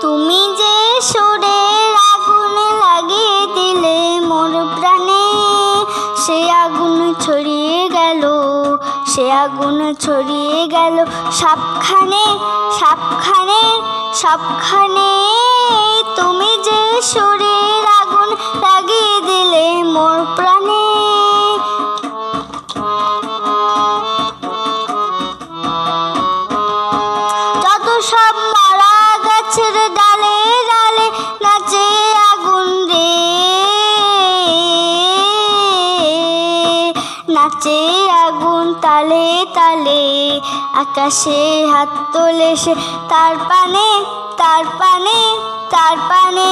তুমি যে সুরের আগুন লাগিয়ে দিলে মোর প্রাণে, সে আগুন ছড়িয়ে গেল, সে আগুন ছড়িয়ে গেল সবখানে সবখানে সবখানে। তুমি যে সুরের আগুন লাগিয়ে দিলে মোর প্রাণে। যত সব মারা গাছের ডালে ডালে নাচে আগুন রে, নাচে আগুন তালে তালে। আকাশে হাত তোলে সে তার পানে তার পানে তার পানে।